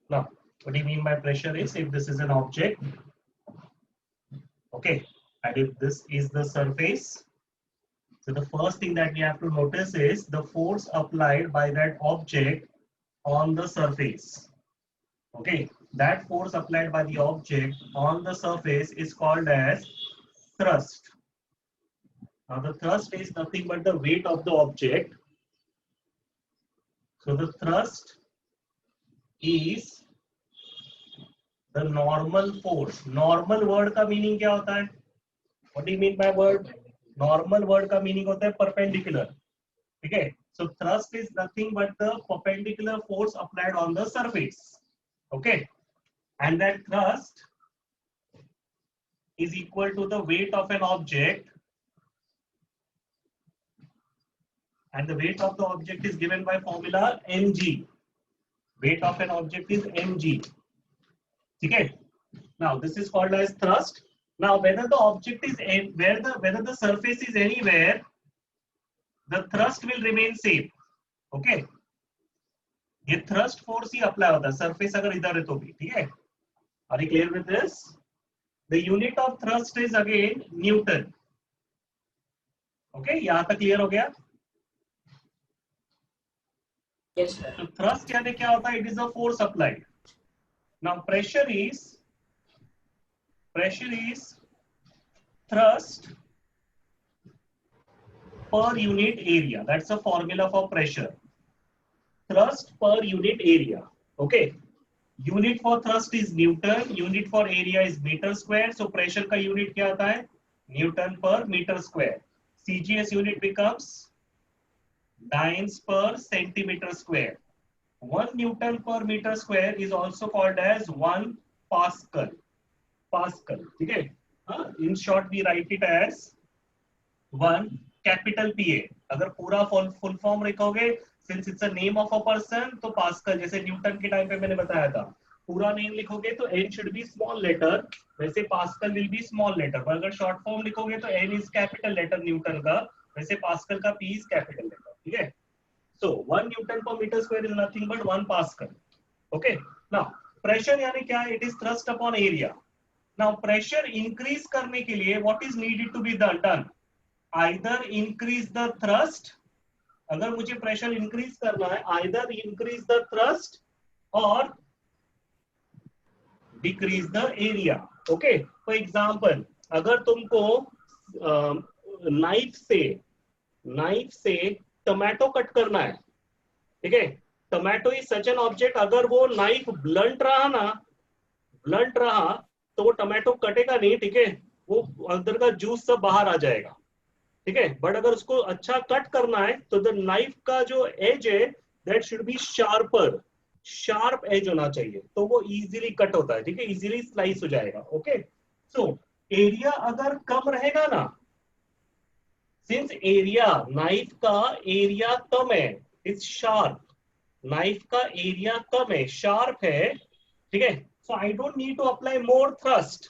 Now, what do you mean by pressure is if this is an object, okay, and if this is the surface, so the first thing that we have to notice is the force applied by that object on the surface. Okay, that force applied by the object on the surface is called as thrust. Now the thrust is nothing but the weight of the object. So the thrust is the normal force. Normal word का meaning क्या होता है? What do you mean by word? Normal word का meaning होता है perpendicular. ठीक है? So thrust is nothing but the perpendicular force applied on the surface. Okay, and that thrust is equal to the weight of an object, and the weight of the object is given by formula mg. Weight of an object is mg. Okay. Now this is called as thrust. Now whether the object is whether the surface is anywhere, the thrust will remain same. Okay. ये thrust force ही apply होता है surface अगर इधर है तो भी, ठीक है? Are you clear with this? The unit of thrust is again Newton. Okay, यहाँ तक clear हो गया? Yes, sir. So thrust यानी क्या होता है? It is a force applied. Now pressure is thrust per unit area. That's a formula for pressure. Thrust per unit area. Okay. Unit for thrust is Newton. Unit for area is meter square. So pressure का unit क्या आता है? Newton per meter square. CGS unit becomes dynes per centimeter square. 1 Newton per meter square is also called as 1 Pascal. Pascal. ठीक है? In short, we write it as 1 capital PA. अगर पूरा full form लिखोगे, since it's a name of a person, तो Pascal जैसे Newton के time पे मैंने बताया था, पूरा नेम लिखोगे तो n should be small letter, वैसे Pascal will be small letter. पर अगर short form लिखोगे तो n is capital letter Newton का, वैसे Pascal का P is capital letter. ठीक है? So 1 Newton per meter square is nothing but 1 Pascal. Okay. Now pressure यानी क्या है? It is thrust upon area. Now pressure increase करने के लिए what is needed to be done? Either increase the thrust. अगर मुझे pressure increase करना है, either increase the thrust or decrease the area. Okay. For example, अगर तुमको knife से टमाटो कट करना है, ठीक है? Tomato is such an object, अगर वो नाइफ ब्लंट रहा तो वो टमाटो कटेगा नहीं, ठीक है? वो अंदर का जूस सब बाहर आ जाएगा, ठीक है? बट अगर उसको अच्छा कट करना है तो द नाइफ का जो एज है that should be sharp edge होना चाहिए, तो वो इजीली कट होता है, ठीक है? इजीली स्लाइस हो जाएगा. ओके. सो एरिया अगर कम रहेगा ना, सिंस एरिया नाइफ का एरिया कम है, इट्स शार्प, नाइफ का एरिया कम है, शार्प है, ठीक है? So I don't need to apply more thrust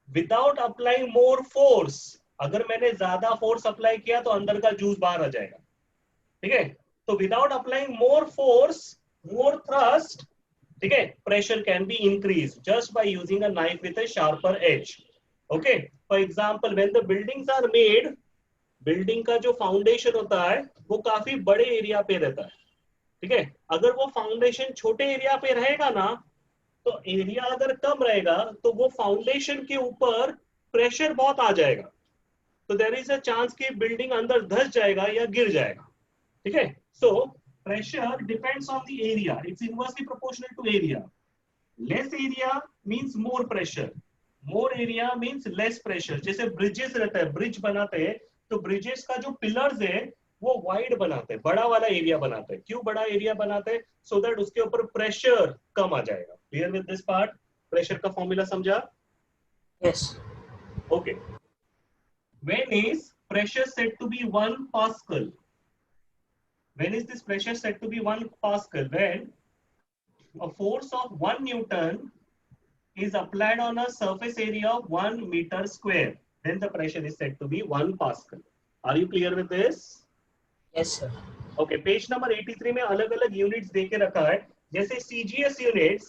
without applying more force. अगर मैंने ज्यादा फोर्स अप्लाई किया तो अंदर का जूस बाहर आ जाएगा, ठीक है? तो without applying more force, more thrust, ठीक है, pressure can be increase just by using a knife with a sharper edge. Okay. For example when the buildings are made, building का जो फाउंडेशन होता है वो काफी बड़े एरिया पे रहता है, ठीक है? अगर वो फाउंडेशन छोटे एरिया पे रहेगा ना, तो एरिया अगर कम रहेगा तो वो फाउंडेशन के ऊपर प्रेशर बहुत आ जाएगा, तो देयर इज अ चांस कि बिल्डिंग अंदर धंस जाएगा या गिर जाएगा, ठीक है? So pressure depends on the area, it's inversely proportional to area. Less area means more pressure, more area means less pressure. जैसे ब्रिजेस रहता है, ब्रिज बनाते हैं तो ब्रिजेस का जो पिलर्स है वो वाइड बनाते हैं, बड़ा वाला एरिया बनाते हैं. क्यों बड़ा एरिया बनाते हैं? सो दैट उसके ऊपर प्रेशर कम आ जाएगा. Clear with this part? Pressure का फॉर्मूला समझा? Yes. Okay. When is pressure said to be 1 Pascal? When is this pressure said to be 1 Pascal? When a force of 1 Newton is applied on a surface area of 1 meter square, then the pressure is said to be 1 Pascal. Are you clear with this? Yes, sir. Okay, page number 83 में अलग अलग units देके रखा है. जैसे CGS units,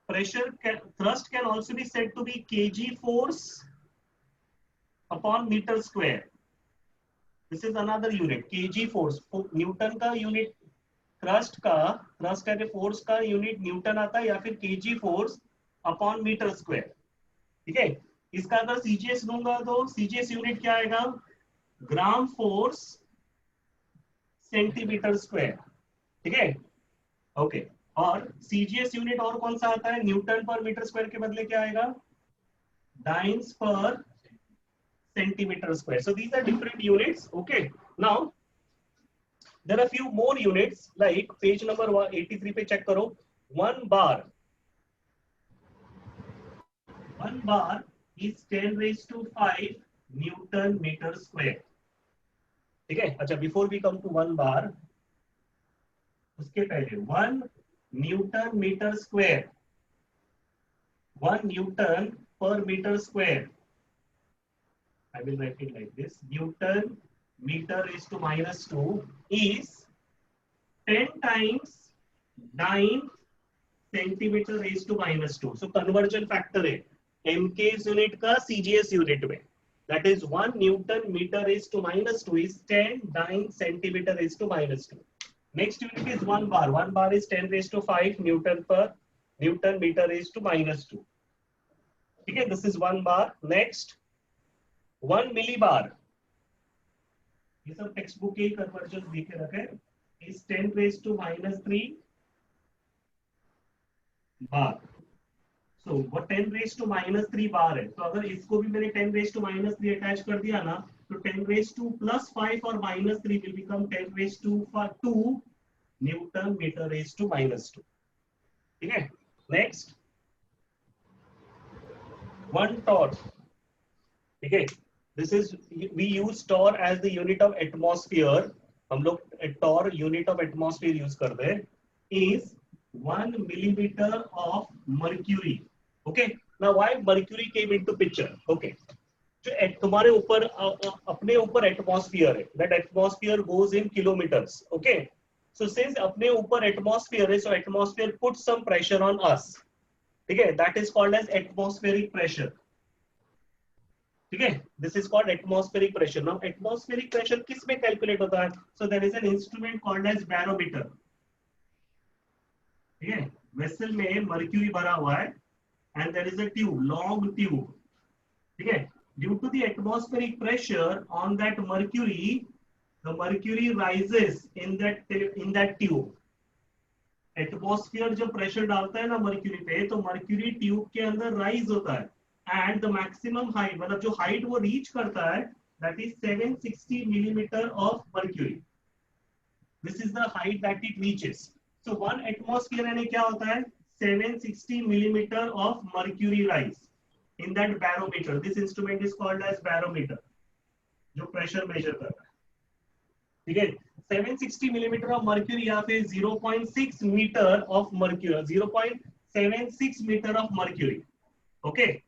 thrust can also be said to be kg force upon meter square. This is another unit, kg force. Newton का unit thrust का जो फोर्स का यूनिट न्यूटन आता है या फिर KG force upon metre square. ठीक है, इसका अगर सीजीएस लूंगा तो सीजीएस यूनिट क्या आएगा? Gram force centimetre square. ठीक है, ओके. और सीजीएस यूनिट और कौन सा आता है? न्यूटन पर मीटर स्क्वायर के बदले क्या आएगा? डाइन्स पर centimeter square. So these are different units. Okay, now there are few more units like page number 83 पे check करो. 1 bar is 10 raised to 5 Newton meter square. ठीक है, अच्छा, before we come to 1 bar, उसके पहले 1 Newton meter square, 1 Newton per meter square. I will write it like this. Newton meter raised to minus 2 is 10 times 9 centimeter raised to minus 2. So conversion factor है MK's unit का CGS unit में. That is 1 Newton meter raised to minus 2 is 10 9 centimeter raised to minus 2. Next unit is 1 bar. 1 bar is 10 raised to 5 Newton per Newton meter raised to minus 2. Okay, this is 1 bar. Next 1 millibar, ये सब text book के conversion देखे रखे, is 10 raised to minus 3 bar. So what 10 raised to minus 3 bar है, तो अगर इसको भी मैंने 10 raised to minus 3 अटैच कर दिया ना, तो 10 raised to plus 5 और minus 3 will become 10 raised to 2 Newton meter raised to minus 2. ठीक है, next 1 torr. ठीक है, this is, we use torr as the unit of atmosphere. हम लोग torr unit of atmosphere use करते हैं. Is 1 millimeter of mercury. Okay, now why mercury came into picture? Okay, जो तुम्हारे ऊपर अपने ऊपर atmosphere है, that atmosphere goes in kilometers. Okay, so since अपने ऊपर atmosphere है, so atmosphere puts some pressure on us. ठीक है, that is called as atmospheric pressure. ठीक है, this is called atmospheric pressure. Now atmospheric pressure किस में कैलकुलेट होता है? So there is an instrument called as barometer. ठीक है, वेसल में मर्क्यूरी भरा हुआ है and there is a tube, long tube. ठीक है, due to the atmospheric pressure on that mercury, the mercury rises in that tube. Atmosphere जब pressure डालता है ना मर्क्यूरी पे, तो मर्क्यूरी ट्यूब के अंदर राइज होता है. And the maximum height, मतलब जो हाइट वो रीच करता है, that is 760 millimeter of mercury. This is the height that it reaches. So 1 atmosphere यानी क्या होता है? 760 millimeter of mercury rise in that barometer. This instrument is called as barometer, जो प्रेशर मेजर कर रहा है. ठीक है, 760 millimeter of mercury या फिर 0.6 meter of mercury, 0.76 meter of mercury. Okay,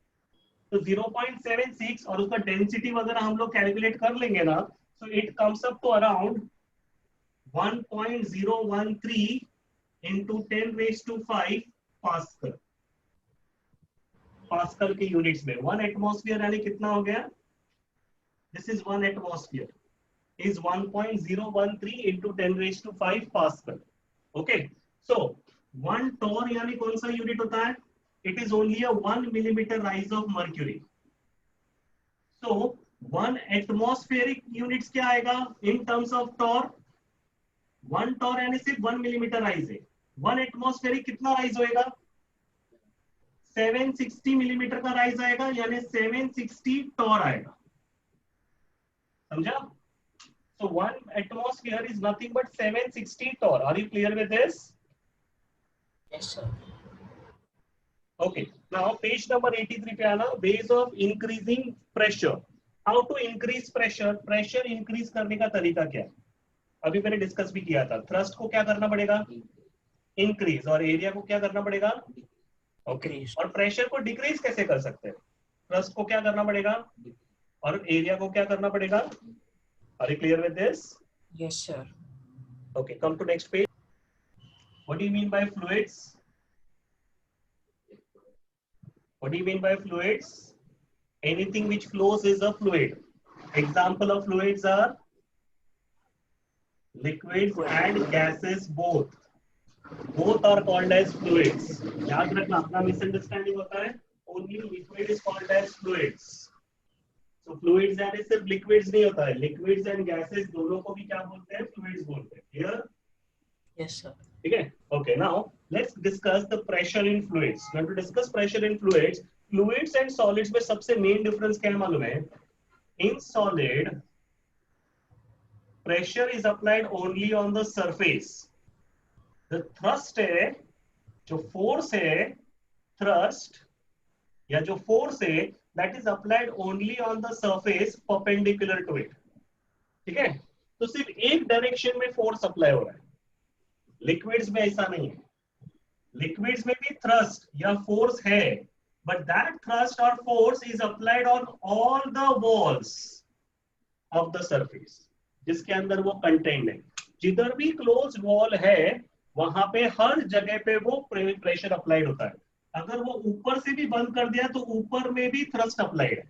तो 0.76 और उसका डेंसिटी वगैरह हम लोग कैलकुलेट कर लेंगे ना, so it comes up to around 1.013 into 10 raised to 5 pascal. Pascal के यूनिट्स में 1 एटमॉस्फेयर यानी कितना हो गया? This is 1 atmosphere is 1.013 into 10 raised to 5 pascal. Okay, so 1 torr यानी कौन सा यूनिट होता है? It is only a 1 millimeter rise of mercury. So 1 atmospheric units क्या आएगा in terms of torr? 1 torr यानी सिर्फ 1 millimeter rise है. 1 atmospheric कितना rise होएगा? 760 millimeter का rise आएगा, यानी 760 torr आएगा. समझा? So 1 atmosphere is nothing but 760 torr. Are you clear with this? Yes, sir. Okay, now page number 83 पे आना, ways of increasing pressure. How to increase pressure? Pressure increase करने का तरीका क्या है? अभी मैंने डिस्कस भी किया था. थ्रस्ट को क्या करना पड़ेगा? इंक्रीज. और एरिया को क्या करना पड़ेगा? ओके. और प्रेशर को डिक्रीज कैसे कर सकते हैं? थ्रस्ट को क्या करना पड़ेगा और एरिया को क्या करना पड़ेगा? Are you clear with this? Yes, sir. Okay, come to next page. What do you mean by fluids? What do you mean by fluids? Anything which flows is a fluid. Example of fluids are liquids and gases both. Both are called as fluids. याद रखना, अपना misunderstanding होता है. Only liquid is called as fluids. So fluids यानी सिर्फ liquids नहीं होता है. Liquids and gases दोनों को भी क्या बोलते हैं? Fluids बोलते हैं. Clear? Yes, sir. ठीक है? Okay. Now let's discuss the pressure in fluids. Now to discuss pressure in fluids, fluids and solids में सबसे main difference क्या है मालूम है? In solid, pressure is applied only on the surface. The thrust है, जो force है, thrust या जो force है, that is applied only on the surface perpendicular to it. ठीक है? तो सिर्फ एक डायरेक्शन में फोर्स अप्लाई हो रहा है. लिक्विड्स में ऐसा नहीं है. लिक्विड्स में भी थ्रस्ट या फोर्स है, बट दैट थ्रस्ट और force is applied on all the walls of the surface जिसके अंदर वो कंटेंट है. जिधर भी क्लोज वॉल है वहां पे हर जगह पे वो प्रेशर अप्लाइड होता है. अगर वो ऊपर से भी बंद कर दिया तो ऊपर में भी थ्रस्ट अप्लाइड है.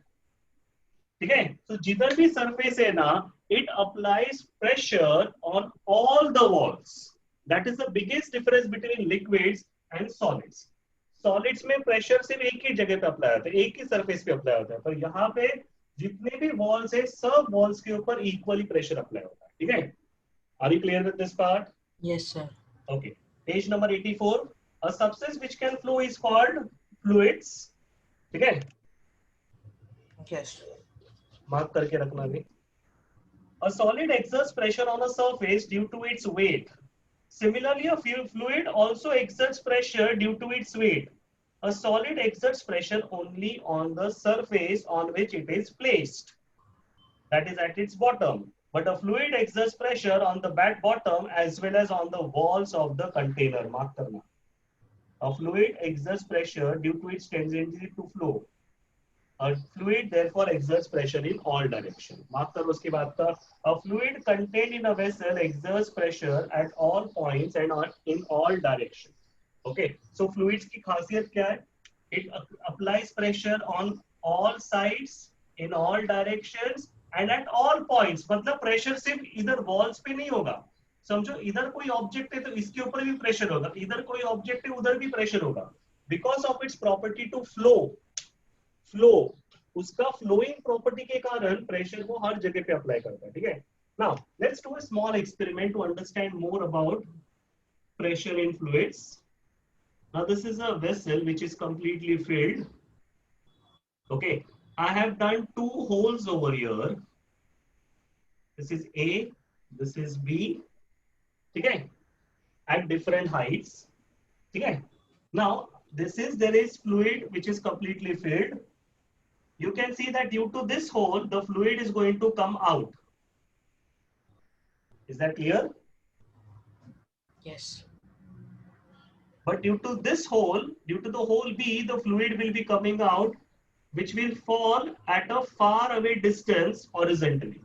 ठीक है? तो जिधर भी सरफेस है ना, it applies pressure on all the walls. That is the biggest difference between liquids and solids. Solids में प्रेशर सिर्फ एक ही जगह पे अप्लाई होता है, एक ही सरफेस पे अप्लाई होता है, पर यहाँ पे जितने भी वॉल्स है सब वॉल्स के ऊपर इक्वली प्रेशर अप्लाई होता है. ठीक है? Are you clear with this part? Yes, sir. Okay. Page number 84. A substance which can flow is called fluids. ठीक है? Yes. मार्क करके रखना भी. A solid exerts pressure on a surface due to its weight. Similarly, a fluid also exerts pressure due to its weight. A solid exerts pressure only on the surface on which it is placed. That is at its bottom. But a fluid exerts pressure on the bottom as well as on the walls of the container. Mark करना. A fluid exerts pressure due to its tendency to flow. A fluid therefore exerts pressure in all directions. Mark करो उसके बाद का. A fluid contained in a vessel exerts pressure at all points and in all directions. Okay. So fluids की खासियत क्या है? It applies pressure on all sides, in all directions and at all points. मतलब pressure सिर्फ इधर walls पे नहीं होगा. समझो, इधर कोई ऑब्जेक्ट है तो इसके ऊपर भी प्रेशर होगा, इधर कोई ऑब्जेक्ट है उधर भी प्रेशर होगा. Because of its property to flow, उसका फ्लोइंग प्रॉपर्टी के कारण प्रेशर वो हर जगह पे अप्लाई करता है. ठीक है? Now let's do a small experiment to understand more about pressure in fluids. Now this is a vessel which is completely filled. Okay, I have done two holes over here. This is A, this is B. Okay, at different heights. Okay. Now there is fluid which is completely filled. You can see that due to this hole, the fluid is going to come out. Is that clear? Yes. But due to this hole, due to the hole B, the fluid will be coming out, which will fall at a far away distance horizontally.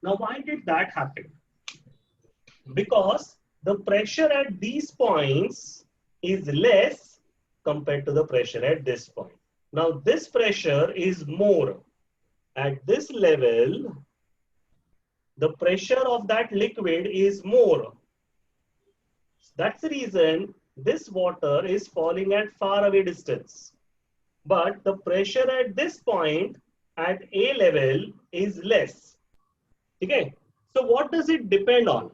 Now, why did that happen? Because the pressure at these points is less compared to the pressure at this point. Now, this pressure is more. At this level, the pressure of that liquid is more. That's the reason this water is falling at far away distance. But the pressure at this point at A level is less. Okay? So what does it depend on?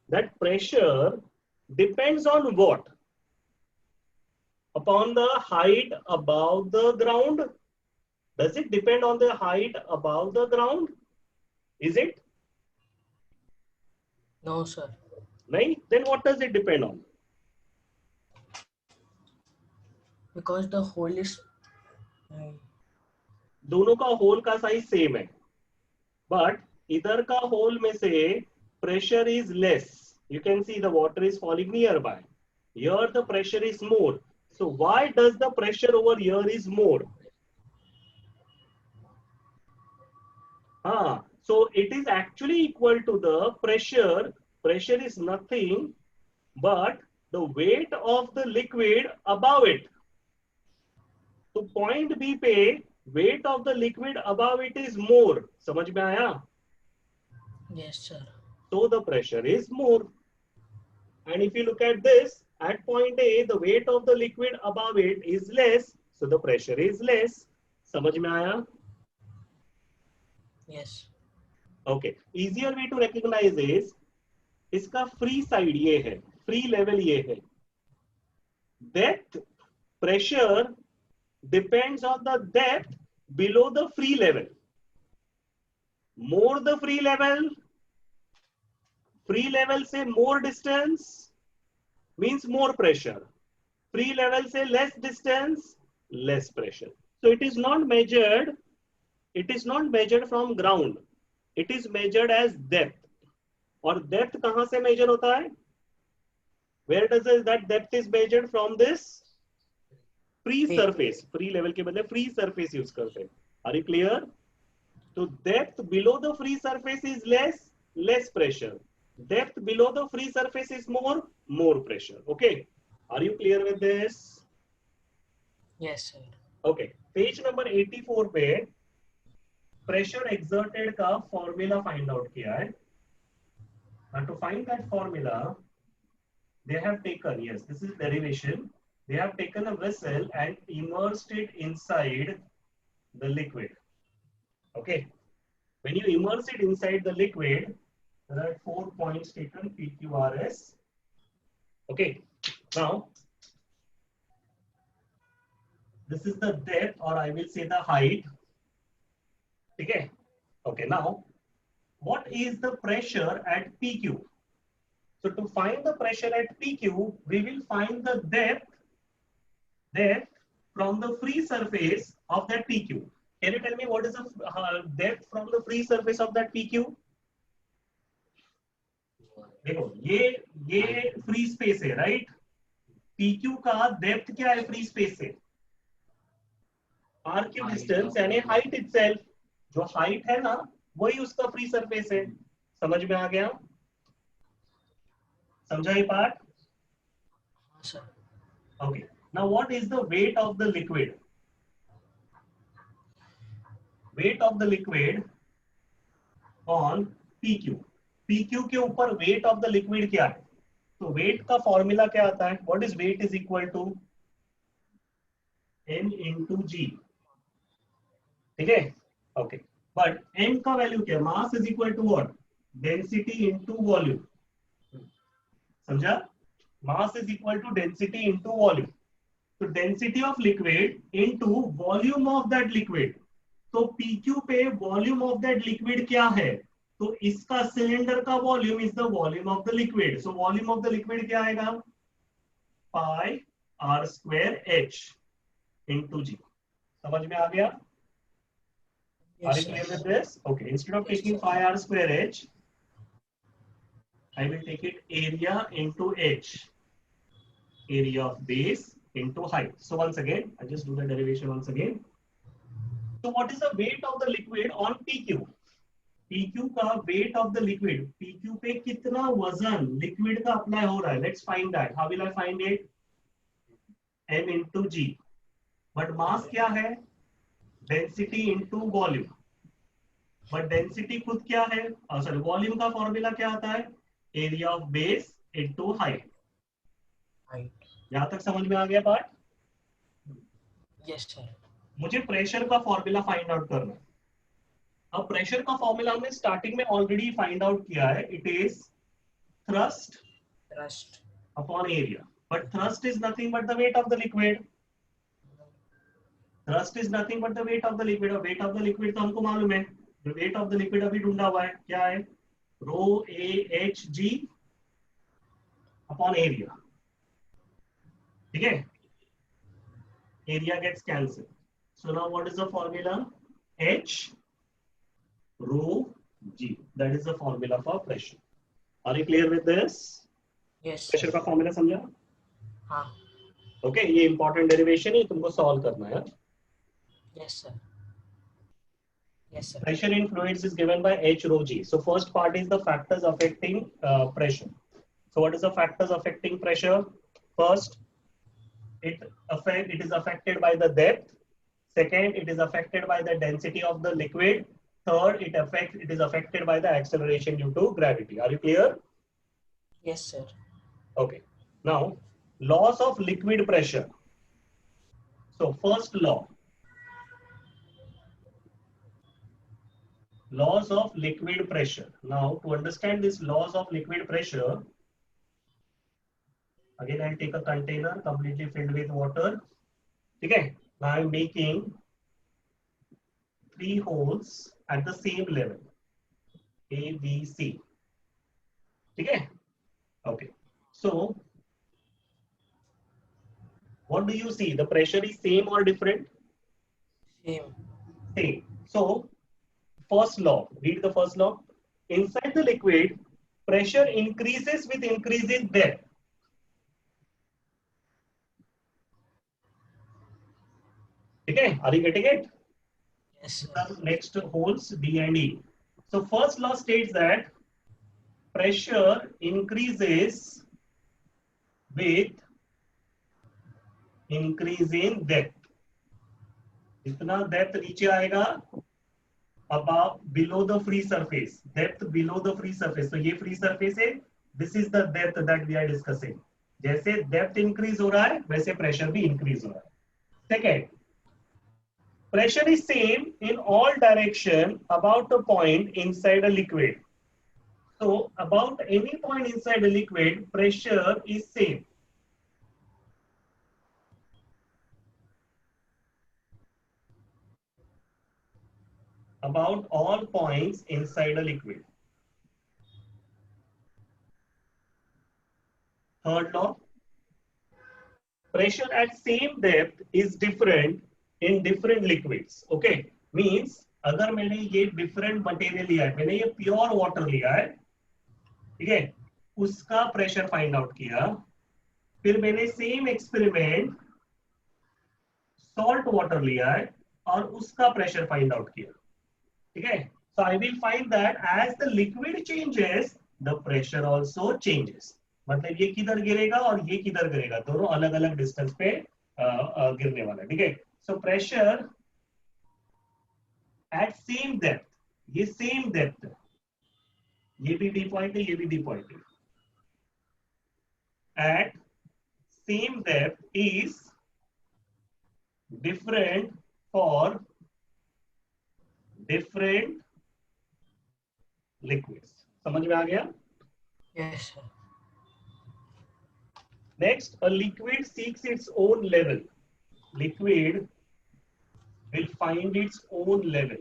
That pressure depends on what? Upon the height above the ground? Does it depend on the height above the ground? Is it? No, sir. Right? Then what does it depend on? Because the hole is दोनों का whole का size same है, but इधर का whole में से pressure is less. You can see the water is falling near by. Here the pressure is more. So why does the pressure over here is more? So it is actually equal to the pressure. Pressure is nothing but the weight of the liquid above it. तो point B पे weight of the liquid above it is more. समझ में आया? Yes, sir. So the pressure is more. And if you look at this, at point A, the weight of the liquid above it is less, so the pressure is less. समझ में आया? Yes. Okay. Easier way to recognize is इसका free side ये है, free level ये है. Depth, pressure depends on the depth below the free level. More the free level से more distance means more pressure. Free level say less distance, less pressure. So it is not measured from ground. It is measured as depth. और depth कहाँ से measure होता है? Where does that depth is measured from this? Free surface. Free level के बदले free surface use करते हैं. Are you clear? So depth below the free surface is less pressure. Depth below the free surface is more pressure. Okay. Are you clear with this? Yes, sir. Okay. Page number 84 पे pressure exerted का formula find out किया है. And to find that formula, they have taken, yes, this is derivation. They have taken a vessel and immersed it inside the liquid. Okay. When you immerse it inside the liquid, there are 4 points taken, P, Q, R, S. Okay. Now, this is the depth, or I will say the height. Okay. Okay. Now, what is the pressure at PQ? So to find the pressure at PQ, we will find the depth from the free surface of that PQ. Can you tell me what is the depth from the free surface of that PQ? देखो ये free space है, right? PQ का depth क्या है free space से? R cube distance यानी height itself. जो height है ना वही उसका फ्री सरफेस है. समझ में आ गया? समझा ये part? Sir. Okay. Now what is the weight of the liquid? Weight of the liquid on PQ. PQ के ऊपर weight of the liquid क्या है? तो weight का फॉर्मूला क्या आता है? What is weight is equal to M into G. ठीक है? Okay. But M का वैल्यू क्या है? Mass is equal to what? Density into volume. समझा? Mass is equal to density into volume. So density of liquid into volume of that liquid. तो PQ पे volume of that liquid क्या है? तो इसका सिलेंडर का volume is the volume of the liquid. So volume of the liquid क्या आएगा? पाई are square H into जी. समझ में आ गया? Are you clear with this? Okay. Instead of taking pi r square h, I will take it area into h. Area of base into height. So once again, I just do the derivation once again. So what is the weight of the liquid on PQ? PQ का weight of the liquid. PQ पे कितना वजन liquid का apply हो रहा है? Let's find that. How will I find it? M into G. But mass क्या है? Density into volume. But density खुद क्या है? Sorry, volume का फॉर्मूला क्या आता है? Area of base into height. यहाँ तक समझ में आ गया पार्ट? Yes, sir. मुझे प्रेशर का फॉर्मूला फाइंड आउट करना है. अब प्रेशर का फॉर्मूला हमने स्टार्टिंग में ऑलरेडी फाइंड आउट किया है. It is thrust upon area. But thrust is nothing but the weight of the liquid. Thrust is nothing but the weight of the liquid. और weight of the liquid तो हमको मालूम है. Weight of the liquid अभी ढूंढा हुआ है. क्या है? Rho a h g upon area. ठीक है? Area gets cancel. So now what is the formula? H rho G. That is the formula for pressure. Are you clear with this? Yes. Pressure का formula समझा? हाँ. Okay, ये important derivation है, तुमको solve करना है. Yes, sir. Yes, sir. Pressure in fluids is given by H rho G. So first part is the factors affecting pressure. So what is the factors affecting pressure? First, it is affected by the depth. Second, it is affected by the density of the liquid. Third, it is affected by the acceleration due to gravity. Are you clear? Yes, sir. Okay. Now, laws of liquid pressure. So first law, laws of liquid pressure. Now, to understand these laws of liquid pressure, again I'll take a container completely filled with water. Okay. Now I'm making 3 holes at the same level, A, B, C. Okay. Okay. So what do you see? The pressure is same or different? Same. Same. So first law, read the first law. Inside the liquid, pressure increases with increasing depth. Okay, are you getting it? Yes, sir. The next holes B and E. So first law states that pressure increases with increasing depth. जितना depth नीचे आएगा, above below the free surface, depth below the free surface. So ये free surface है. This is the depth that we are discussing. जैसे depth increase हो रहा है, वैसे pressure भी increase हो रहा है. Second, pressure is same in all direction about a point inside a liquid. So about any point inside a liquid, pressure is same. About all points inside a liquid. Third law, pressure at same depth is different in different liquids. Okay, means अगर मैंने ये different material लिया है, मैंने ये pure water लिया है, ठीक है, उसका pressure find out किया, फिर मैंने same experiment salt water लिया है और उसका pressure find out किया, ठीक है. So I will find that as the liquid changes, the pressure also changes. मतलब ये किधर गिरेगा और ये किधर गिरेगा, दोनों अलग अलग डिस्टेंस पे गिरने वाला है, ठीक है. So pressure at same depth, ये सेम डेप्थ, ये भी डी पॉइंट है, ये भी डी पॉइंट है, at same depth is different for different liquids. समझ में आ गया? Yes, sir. Next, a liquid seeks its own level. Liquid will find its own level.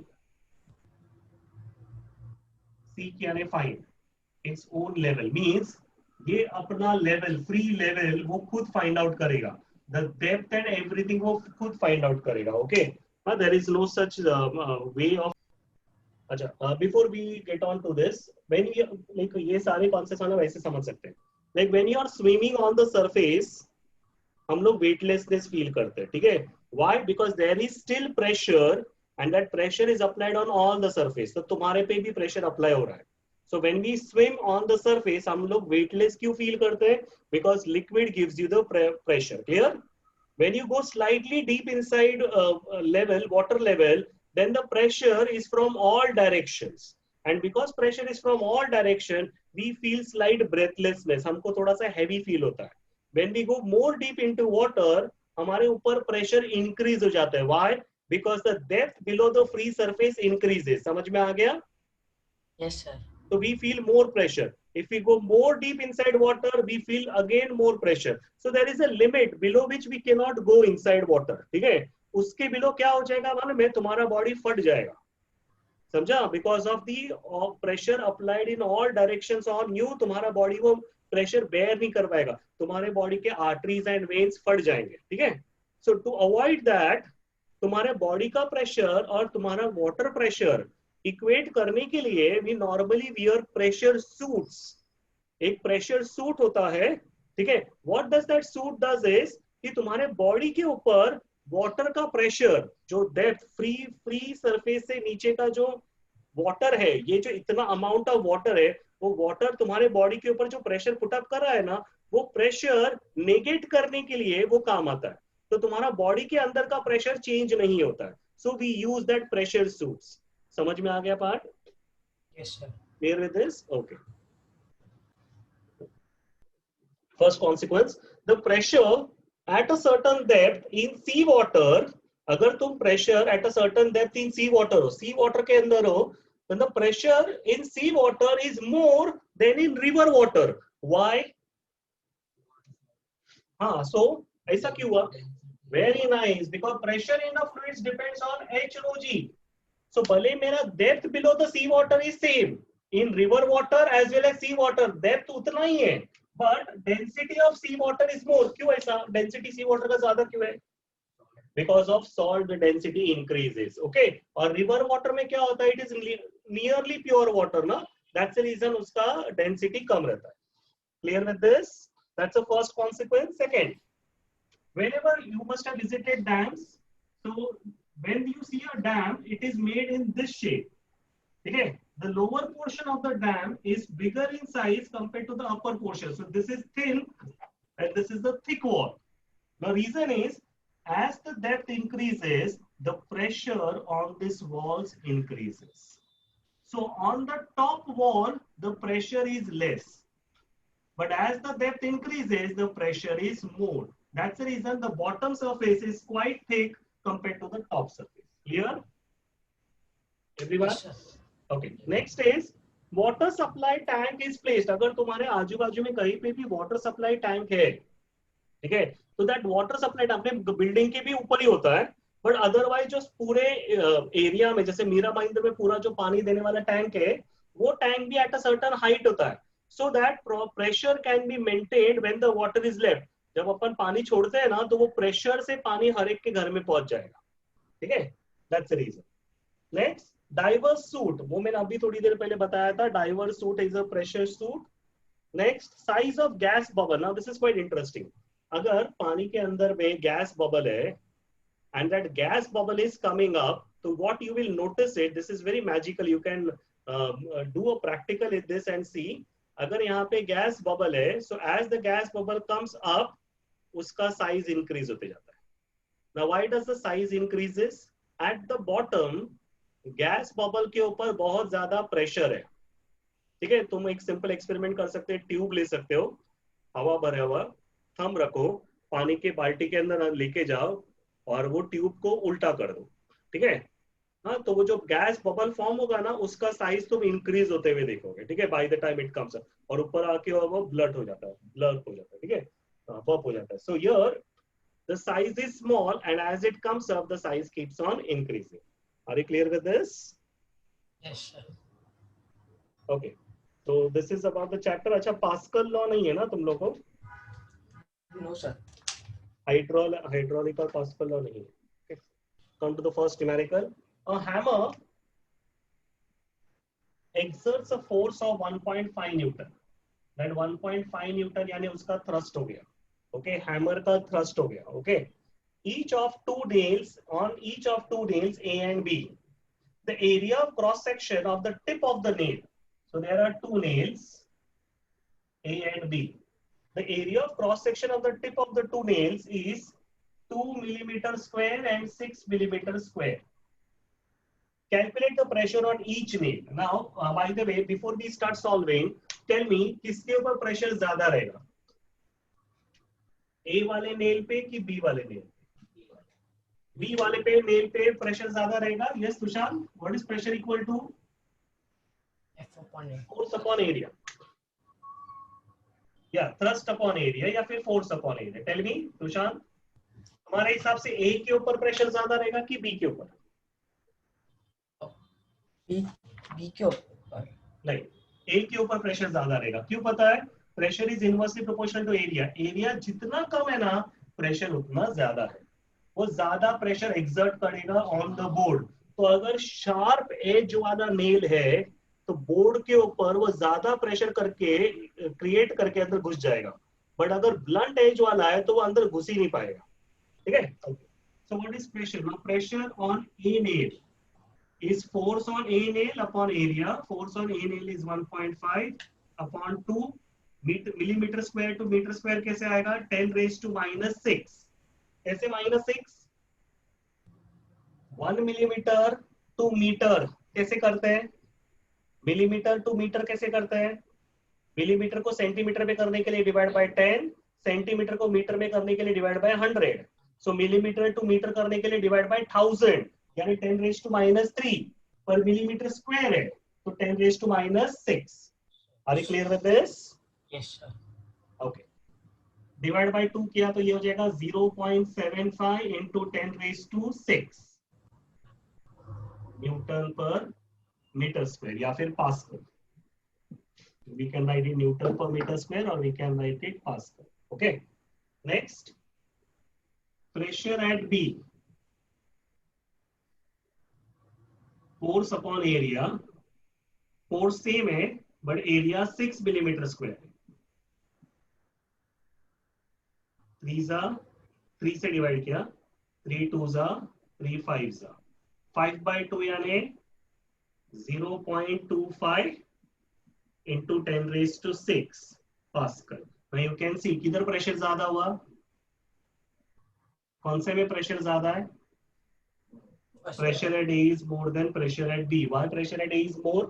Seek यानी find its own level means ये अपना level, free level वो खुद find out करेगा. The depth and everything वो खुद find out करेगा. Okay? There is no such way of. अच्छा, before we get on to this, when we like ये सारे concepts हम ऐसे समझ सकते हैं. Like when you are swimming on the surface, हम लोग weightlessness feel करते हैं, ठीक है? Why? Because there is still pressure and that pressure is applied on all the surface. तो तुम्हारे पे भी pressure apply हो रहा है. So when we swim on the surface, हम लोग weightless क्यों feel करते हैं? Because liquid gives you the pressure. Clear? When you go slightly deep inside level, water level, then the pressure is from all directions. And because pressure is from all direction, we feel slight breathlessness. हमको थोड़ा सा heavy feel होता है. When we go more deep into water, हमारे ऊपर pressure increase हो जाता है. Why? Because the depth below the free surface increases. समझ में आ गया? Yes, sir. So we feel more pressure. If we go more deep inside water, we feel again more pressure. So there is a limit below which we cannot go inside water. ठीक है? उसके below क्या हो जाएगा मालूम है? तुम्हारा body फट जाएगा. समझा? Because of the pressure applied in all directions on you, तुम्हारा body वो pressure bear नहीं कर पाएगा. तुम्हारे body के arteries and veins फट जाएंगे. ठीक है? So to avoid that, तुम्हारे body का pressure और तुम्हारा water pressure equate करने के लिए we normally wear pressure suits. एक pressure suit होता है. ठीक है? What does that suit does is कि तुम्हारे body के ऊपर वाटर का प्रेशर, जो डेप्थ फ्री सरफेस से नीचे का जो वाटर है, ये जो इतना अमाउंट ऑफ वाटर है, वो वाटर तुम्हारे बॉडी के ऊपर जो प्रेशर पुट अप कर रहा है ना, वो प्रेशर नेगेट करने के लिए वो काम आता है. तो तुम्हारा बॉडी के अंदर का प्रेशर चेंज नहीं होता है. So we use that pressure suits. समझ में आ गया part? Yes, sir. Clear with this? Okay. First consequence, the pressure at a certain depth in sea water, अगर तुम pressure at a certain depth in sea water हो, sea water के अंदर हो, then the pressure in sea water is more than in river water. Why? हाँ, so ऐसा क्यों हुआ? Very nice, because pressure in the fluids depends on H rho g. So भले मेरा depth below the sea water is same in river water as well as sea water, depth उतना ही है, but density of sea water is more. क्यों ऐसा? Density sea water का ज्यादा क्यों है? Because of salt the density increases. Okay, और river water में क्या होता है? It is nearly pure water ना, that's the reason उसका density कम रहता है. Clear with this? That's the first consequence. Second, whenever you must have visited dams, so when you see a dam, it is made in this shape. Okay, the lower portion of the dam is bigger in size compared to the upper portion. So this is thin and this is the thick wall. The reason is, as the depth increases, the pressure on these walls increases. So on the top wall, the pressure is less. But as the depth increases, the pressure is more. That's the reason the bottom surface is quite thick compared to the top surface. Clear? Everyone? Yes, sir. Okay. Next is water supply tank is placed. अगर तुम्हारे आजू बाजू में कहीं पे भी water supply tank है, ठीक है, तो that water supply tank अपने बिल्डिंग के भी ऊपर ही होता है, बट अदरवाइज जो पूरे एरिया में, जैसे मीरा भाईंदर में पूरा जो पानी देने वाला टैंक है, वो टैंक भी एट अ सर्टेन हाइट होता है, so that pressure can be maintained when the water is left. जब अपन पानी छोड़ते हैं ना, तो वो प्रेशर से पानी हर एक के घर में पहुंच जाएगा. ठीक है, that's the reason. Next, divers suit, वो मैंने अभी थोड़ी देर पहले बताया था. Divers suit is a pressure suit. Next, size of gas bubble. Now this is quite interesting. अगर पानी के अंदर में गैस बबल है and that gas bubble is coming up, so what you will notice it, this is very magical, you can do a practical in this and see. अगर यहाँ पे gas bubble है, so as the gas bubble comes up, उसका size increase होते जाता है. Now why does the size increases? At the bottom, gas bubble के ऊपर बहुत ज्यादा प्रेशर है. ठीक है, तुम एक सिंपल एक्सपेरिमेंट कर सकते हो. ट्यूब ले सकते हो, हवा भरा हुआ, थम रखो, पानी के बाल्टी के अंदर लेके जाओ और वो ट्यूब को उल्टा कर दो. ठीक है, हाँ, तो वो जो गैस बबल फॉर्म होगा ना, उसका साइज तुम इंक्रीज होते हुए देखोगे. ठीक है, by the time it comes up, और ऊपर आके वो ब्लड हो जाता है, ब्लर हो जाता है. ठीक है, पॉप हो जाता है. So here the size is small and as it comes up the size keeps on increasing. Are you clear with this? Yes, sir. Okay, तो this is about the chapter. अच्छा, पास्कल लॉ नहीं है ना तुम लोगों को? No, sir. hydraulic or Pascal law नहीं. Okay. Come to the first numerical. A hammer exerts a force of 1.5 Newton. Then 1.5 Newton यानी उसका thrust हो गया. Okay, hammer का thrust हो गया. Okay. Each of two nails, on each of two nails A and B, the area of cross section of the tip of the nail. So there are two nails A and B. The area of cross section of the tip of the two nails is 2 millimeter square and 6 millimeter square. Calculate the pressure on each nail. Now, by the way, before we start solving, tell me किसके ऊपर pressure ज्यादा रहेगा? A वाले nail पे कि B वाले nail पे? B वाले पे nail पे pressure ज्यादा रहेगा. Yes, Tushar. What is pressure equal to? F upon A. Force upon area. या thrust upon area या फिर force upon area. Tell me, Tushar, हमारे हिसाब से A के ऊपर प्रेशर ज्यादा रहेगा कि B के ऊपर? B के ऊपर. नहीं, A के ऊपर प्रेशर ज्यादा रहेगा. क्यों पता है? Pressure is inversely proportional to area. Area जितना कम है ना, प्रेशर उतना ज्यादा है. वो ज्यादा प्रेशर एक्सर्ट करेगा ऑन द बोर्ड. तो अगर शार्प एज वाला नेल है, तो बोर्ड के ऊपर वो ज्यादा प्रेशर करके क्रिएट करके अंदर घुस जाएगा. बट अगर ब्लंट एज वाला है तो वो अंदर घुस ही नहीं पाएगा. ठीक है, so what is pressure? Pressure on A nail is force on a nail upon area. Force on a nail is 1.5 upon 2 millimeter square to meter square. कैसे आएगा? 10 raised to minus 6. कैसे -6? 1 मिलीमीटर टू मीटर कैसे करते हैं? Millimetre to metre कैसे करते हैं? Millimetre को सेंटीमीटर में करने के लिए डिवाइड बाय 10, सेंटीमीटर को मीटर में करने के लिए divide by 100. So millimetre to metre करने के लिए डिवाइड बाय 1000, यानी 10⁻³ पर मिलीमीटर स्क्वायर है, तो 10⁻⁶. Are you clear with this? Yes, sir. Okay. Divide by 2 किया तो ये हो जाएगा 0.75 into 10⁻⁶ newton per metre square या फिर pascal. We can write it Newton per meter square or we can write it Pascal. Okay. Next, pressure at B. Force upon area. Force same है, but area 6 millimeter square. 3 से divide किया, 3 2 3 5 5/2 यानी 0.25 into 10⁻⁶ pascal. Now you can see किधर pressure ज्यादा हुआ? कौन से में प्रेशर ज्यादा है? Pressure at A is more than pressure at B. Why pressure at A is more?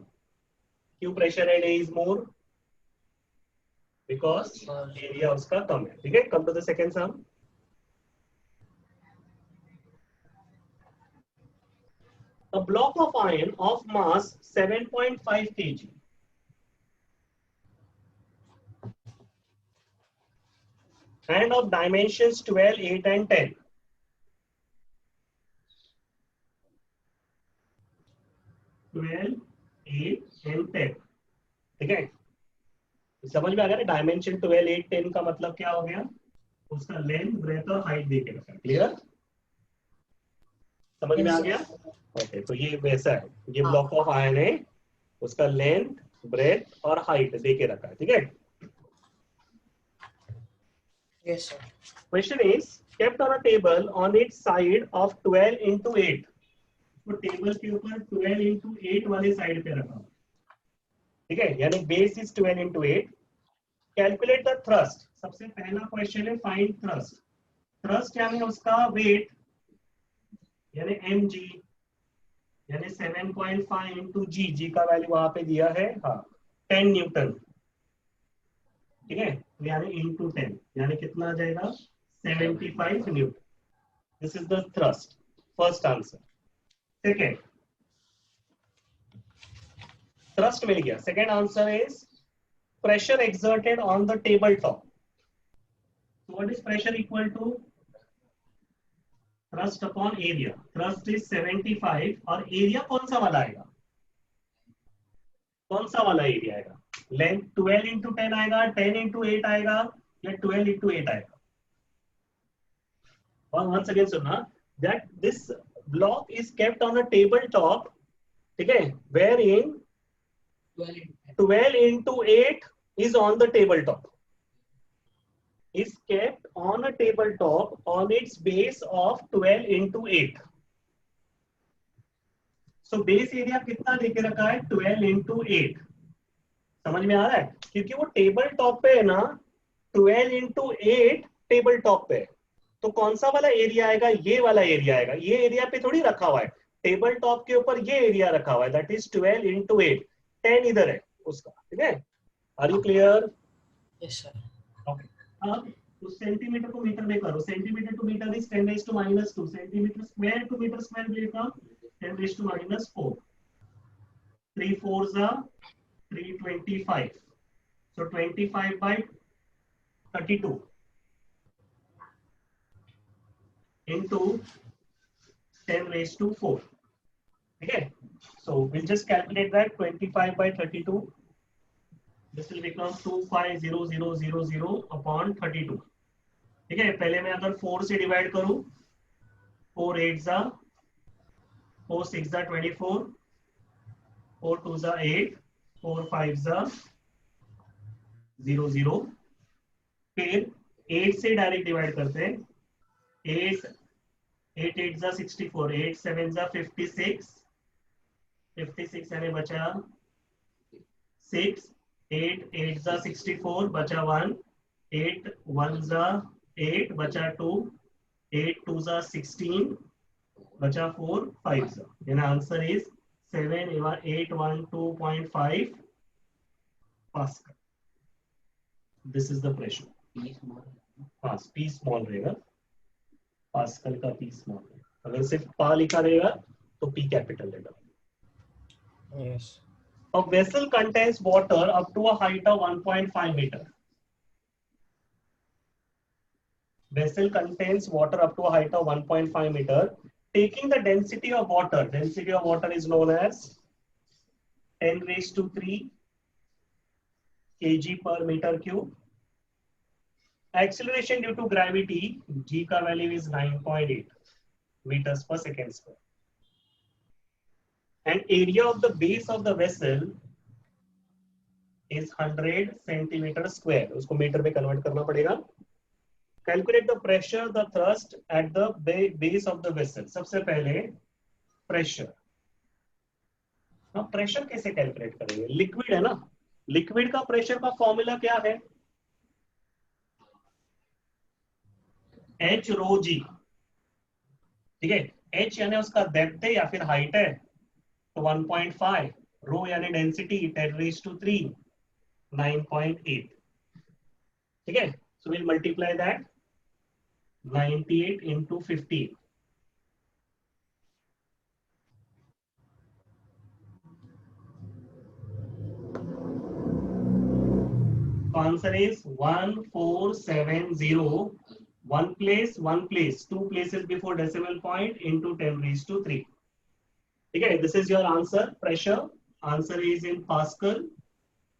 क्यों pressure at A is more? Because area उसका कम है. ठीक है? Come to the second sum. A block of iron of mass 7.5 kg and of dimensions 12, 8 and 10. ठीक है, समझ में आ गया ना? डायमेंशन 12, 8, 10 का मतलब क्या हो गया? उसका लेंथ, ब्रेथ और हाइट दे के रखा. क्लियर? समझ में आ गया? ओके, तो ये वैसा है. ये ब्लॉक ऑफ आयरन है, उसका लेंथ, ब्रेथ और हाइट दे के रखा है. ठीक है. Yes, sir. Question is kept on a table on its side of 12 into 8. तो टेबल के ऊपर 12 into 8 वाले साइड पे रखा. ठीक है, यानी base is 12 into 8. Calculate the thrust. सबसे पहला क्वेश्चन है फाइंड थ्रस्ट. थ्रस्ट यानी उसका वेट, यानी mg, यानी 7.5 into g. जी का वैल्यू वहां पे दिया है, हाँ, 10 न्यूटन. ठीक है, यानी इंटू 10, यानी कितना आ जाएगा? 75 newton. This is the thrust. First answer. Second, thrust मिल गया. Second answer is pressure exerted on the table top. What is pressure equal to? Thrust upon area. Thrust is 75 और एरिया कौन सा वाला आएगा? कौन सा वाला एरिया आएगा? लेंथ 12 into 10 आएगा, 10 into 8 आएगा, या 12 into 8 आएगा? और once again सुनना, that this block is kept on a table top, ठीक है, wherein 12 into 8 is on the table top, is kept on a table top on its base of 12 into 8. So base area कितना देके रखा है? 12 into 8. समझ में आ रहा है? क्योंकि वो टेबल टॉप पे है ना, 12 into 8 टेबल टॉप पे है, तो कौन सा वाला एरिया आएगा? ये वाला एरिया आएगा. ये एरिया पे थोड़ी रखा हुआ है, टेबल टॉप के ऊपर ये एरिया रखा हुआ है, दैट इज 12 into 8. 10 इधर है उसका. ठीक है, are you clear? Yes, sir. Okay. अब उस सेंटीमीटर को मीटर में करो. Centimetre to metre is 10⁻². Centimetre square to metre square लेगा 10⁻⁴. 3 4s are 325. So 25 by 32 into 10⁻⁴. Okay, so we'll just calculate that. 25 by 32, this will become 250000 upon 32. ठीक है, पहले मैं अगर 4 से डिवाइड करूं, 4 8 जा, 4 6 जा 24, 4 2 जा 8, 4 5 जा 0 0. फिर 8 से डायरेक्ट डिवाइड करते हैं. 8 8 जा 64, 8 7 जा 56, 56 यानी बचा 6, 8 8 जा 64 बचा 1, 8 1 जा 8 बचा 2, 8 2 16 बचा 4 5 यानी answer is 7812.5 pascal. This is the pressure. हाँ P स्मॉल रहेगा, पास्कल का P स्मॉल. अगर सिर्फ पा लिखा रहेगा तो P कैपिटल रहेगा. Yes. A vessel contains water up to a height of 1.5 meter. Vessel contains water up to a height of 1.5 meter. Taking the density of water is known as 10 raised to 3 kg per meter cube. Acceleration due to gravity, G का value is 9.8 meters per second square. And area of the base of the vessel is 100 centimeter square. उसको metre में convert करना पड़ेगा. Calculate the pressure, the thrust at the base of the vessel. सबसे पहले pressure. ना pressure कैसे calculate करेंगे? Liquid है ना, लिक्विड का प्रेशर का फॉर्मूला क्या है? H रो G. ठीक है, H यानी उसका डेप्थ है या फिर हाइट है तो 1.5, रो यानी डेंसिटी 10 raised to 3 9.8. ठीक है, so we'll multiply that 98 into 15. So answer is 1470. One place, two places before decimal point into 10 raised to 3. ठीक है, this is your answer. Pressure, answer is in Pascal.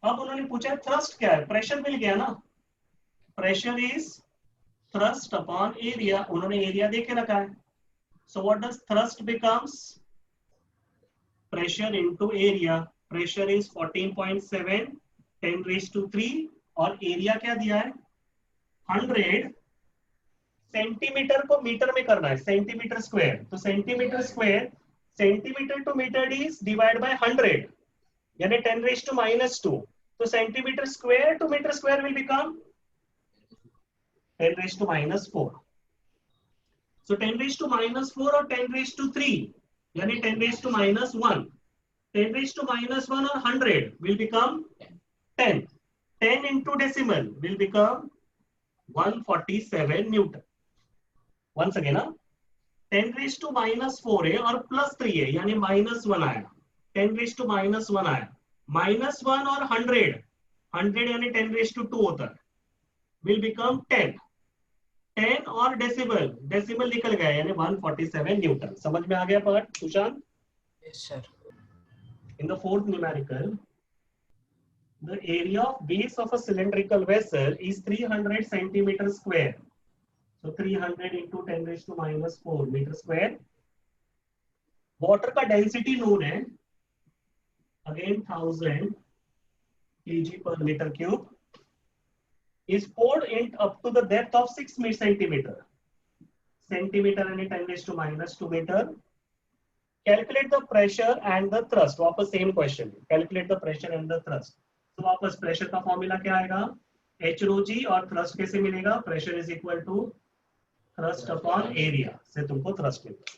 अब उन्होंने पूछा thrust क्या है? Pressure मिल गया ना. Pressure is thrust upon area. उन्होंने एरिया दे के रखा है. So what does thrust becomes? Pressure into area. Pressure is 14.7 10 raised to 3 और एरिया क्या दिया है? 100. सेंटीमीटर को मीटर में करना है, सेंटीमीटर स्क्वायर. तो centimetre square, centimetre to metre is divide by 100 यानी 10 raised to -2. तो centimetre square to metre square will become 10 raised to -4. So 10 raised to -4 और 10 raised to 3 यानी 10 raised to -1. 10 raised to -1 और 100 will become 10. 10 into decimal will become 147 Newton. Once again, 10 raised to -4 है और +3 है यानी -1 आया. 10 raised to -1 आया. -1 और 100 यानी 10 raised to 2 होता है. Will become 10. 10 और डेसिमल निकल गया यानी 147 न्यूटन. समझ में आ गया part Sushant? Yes, sir. In the fourth numerical, the area of base of a cylindrical vessel is 300 centimeter square. So 300 into 10 raised to -4 meter square. Water का density known है again 1000 kg per meter cube. Is poured in up to the depth of 6 centimeter. Centimeter and 10 raised to -2 meter. Calculate the pressure and the thrust. वापस same question. Calculate the pressure and the thrust. तो वापस pressure का formula क्या आएगा? H rho G और thrust कैसे मिलेगा? Pressure is equal to thrust upon area से तुमको thrust मिलेगा.